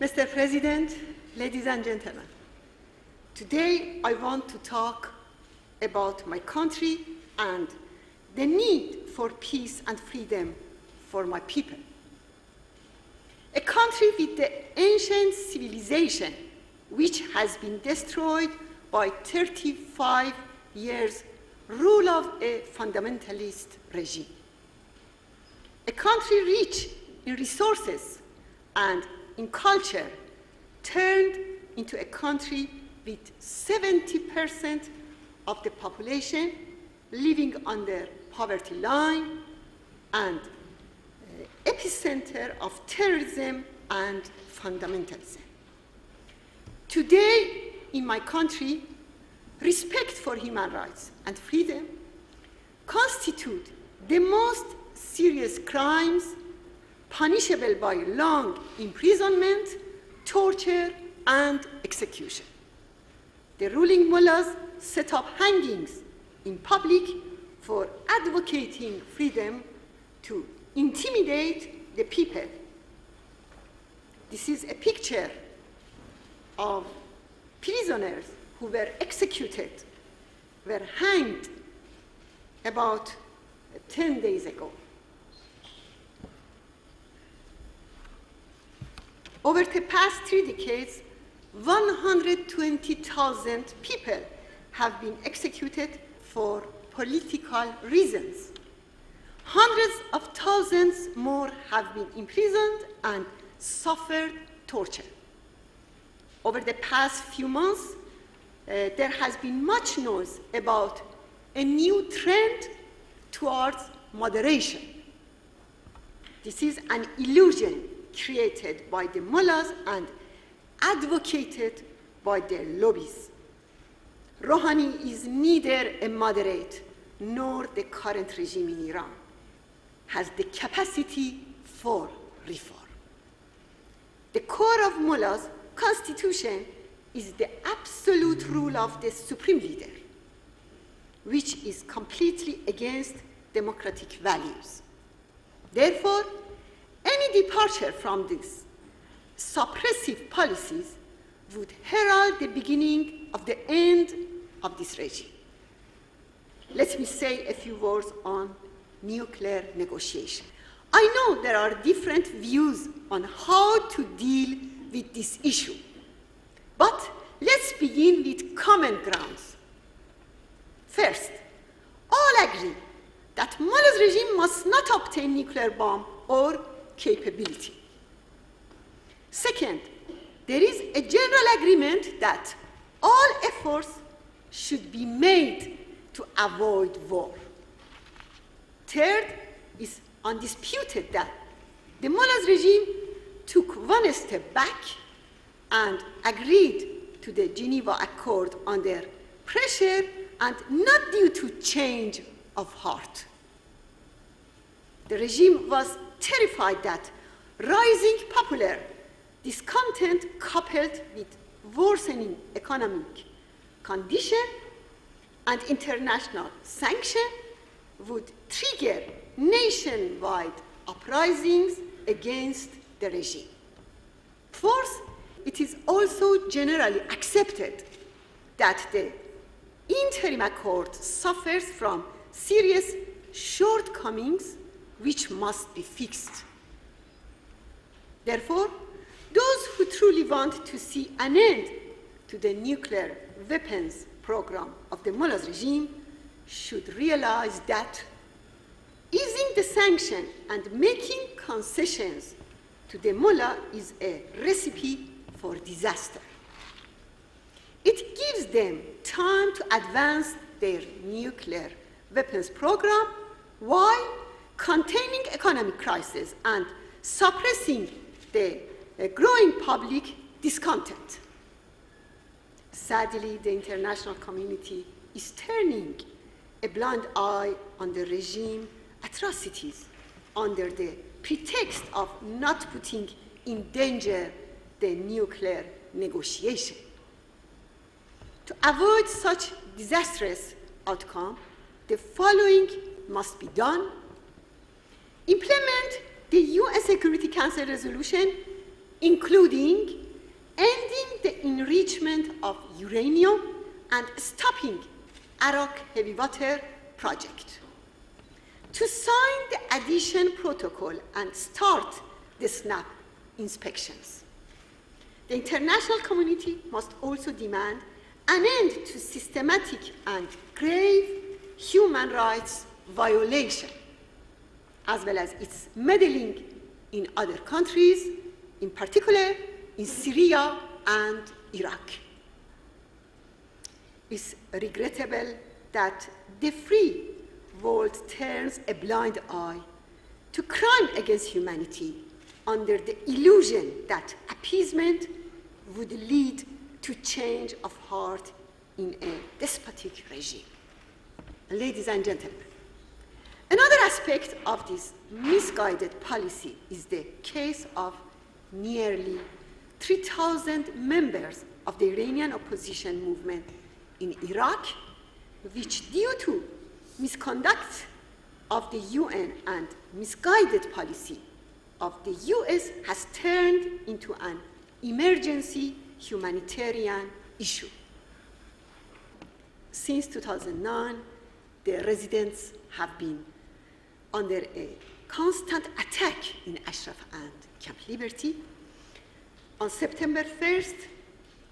Mr. President, ladies and gentlemen, today I want to talk about my country and the need for peace and freedom for my people. A country with the ancient civilization which has been destroyed by 35 years rule of a fundamentalist regime. A country rich in resources and in culture turned into a country with 70% of the population living under poverty line and epicenter of terrorism and fundamentalism. Today, in my country, respect for human rights and freedom constitute the most serious crimes punishable by long imprisonment, torture, and execution. The ruling mullahs set up hangings in public for advocating freedom to intimidate the people. This is a picture of prisoners who were executed, were hanged about 10 days ago. Over the past 3 decades, 120,000 people have been executed for political reasons. Hundreds of thousands more have been imprisoned and suffered torture. Over the past few months, there has been much noise about a new trend towards moderation. This is an illusion created by the mullahs and advocated by their lobbies. Rouhani is neither a moderate nor the current regime in Iran has the capacity for reform. The core of mullahs' constitution is the absolute rule of the supreme leader, which is completely against democratic values. Therefore, any departure from these suppressive policies would herald the beginning of the end of this regime. Let me say a few words on nuclear negotiation. I know there are different views on how to deal with this issue, but let's begin with common grounds. First, all agree that Mullah's regime must not obtain nuclear bomb or capability. Second, there is a general agreement that all efforts should be made to avoid war. Third, is undisputed that the mullah's regime took one step back and agreed to the Geneva Accord under pressure and not due to change of heart. The regime was terrified that rising popular discontent coupled with worsening economic condition and international sanction would trigger nationwide uprisings against the regime. Fourth, it is also generally accepted that the interim accord suffers from serious shortcomings which must be fixed. Therefore, those who truly want to see an end to the nuclear weapons program of the mullah's regime should realize that easing the sanction and making concessions to the mullah is a recipe for disaster. It gives them time to advance their nuclear weapons program while containing economic crisis and suppressing the growing public discontent. Sadly, the international community is turning a blind eye on the regime atrocities under the pretext of not putting in danger the nuclear negotiation. To avoid such disastrous outcome, the following must be done. Implement the UN Security Council resolution including ending the enrichment of uranium and stopping Iraq heavy water project, to sign the adhesion protocol and start the SNAP inspections. The international community must also demand an end to systematic and grave human rights violation, as well as its meddling in other countries, in particular in Syria and Iraq. It's regrettable that the free world turns a blind eye to crime against humanity under the illusion that appeasement would lead to change of heart in a despotic regime. Ladies and gentlemen, another aspect of this misguided policy is the case of nearly 3,000 members of the Iranian opposition movement in Iraq, which, due to misconduct of the UN and misguided policy of the US, has turned into an emergency humanitarian issue. Since 2009, the residents have been under a constant attack in Ashraf and Camp Liberty. On September 1st,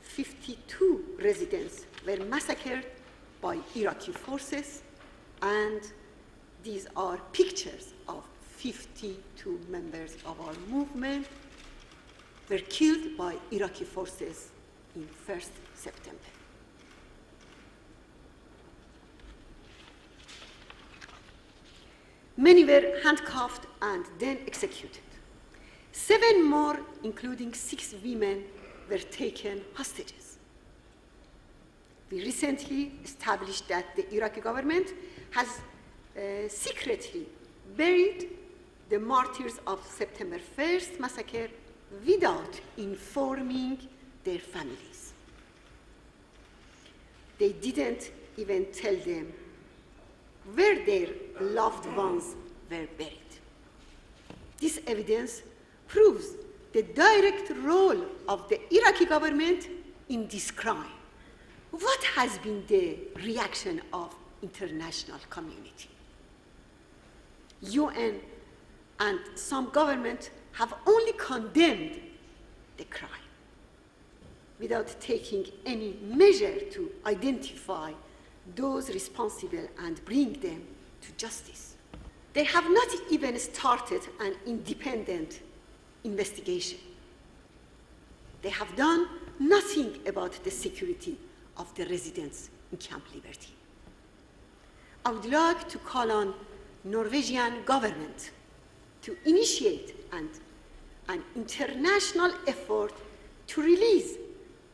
52 residents were massacred by Iraqi forces, and these are pictures of 52 members of our movement were killed by Iraqi forces in 1st September. Many were handcuffed and then executed. 7 more, including 6 women, were taken hostages. We recently established that the Iraqi government has secretly buried the martyrs of September 1st massacre without informing their families. They didn't even tell them where their loved ones were buried. This evidence proves the direct role of the Iraqi government in this crime. What has been the reaction of international community? UN and some governments have only condemned the crime without taking any measure to identify those responsible and bring them to justice. They have not even started an independent investigation. They have done nothing about the security of the residents in Camp Liberty. I would like to call on Norwegian government to initiate an international effort to release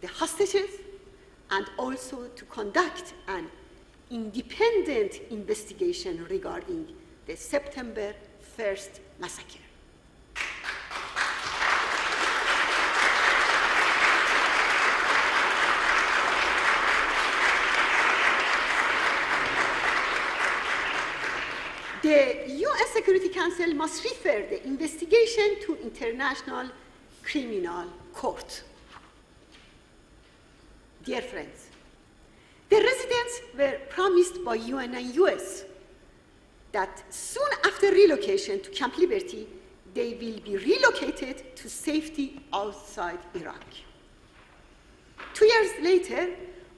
the hostages and also to conduct an independent investigation regarding the September 1st massacre. The UN Security Council must refer the investigation to International Criminal Court. Dear friends, the residents were promised by UN and US that soon after relocation to Camp Liberty, they will be relocated to safety outside Iraq. 2 years later,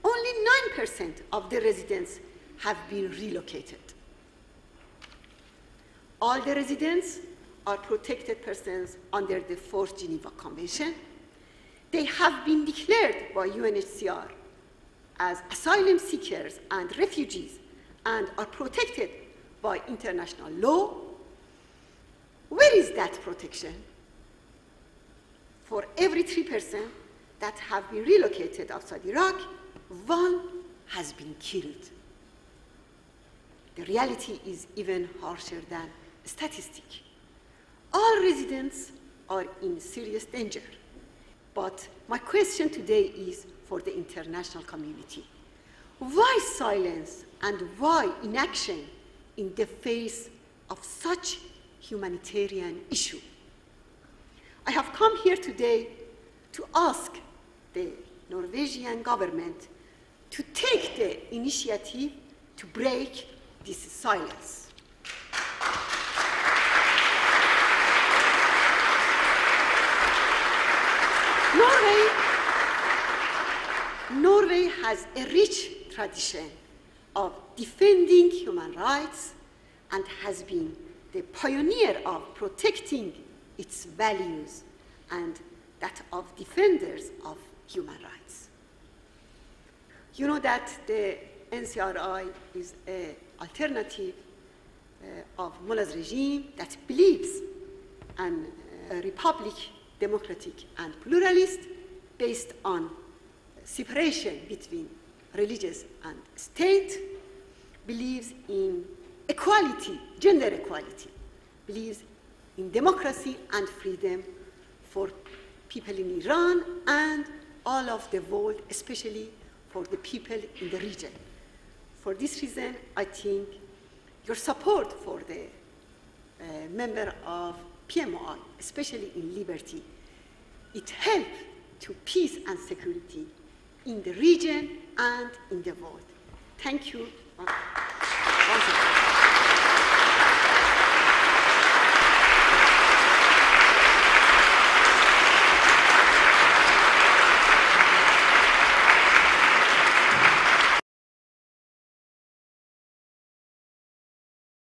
only 9% of the residents have been relocated. All the residents are protected persons under the 4th Geneva Convention. They have been declared by UNHCR as asylum seekers and refugees and are protected by international law. Where is that protection? For every 3 persons that have been relocated outside Iraq, 1 has been killed. The reality is even harsher than statistic. All residents are in serious danger. But my question today is for the international community. Why silence and why inaction in the face of such humanitarian issue? I have come here today to ask the Norwegian government to take the initiative to break this silence. Norway has a rich tradition of defending human rights and has been the pioneer of protecting its values and that of defenders of human rights. You know that the NCRI is an alternative of Mullah's regime that believes in a republic, democratic and pluralist, based on separation between religious and state, believes in equality, gender equality, believes in democracy and freedom for people in Iran and all of the world, especially for the people in the region. For this reason, I think your support for the member of PMOI, especially in liberty, it helps to peace and security in the region and in the world. Thank you. Once again.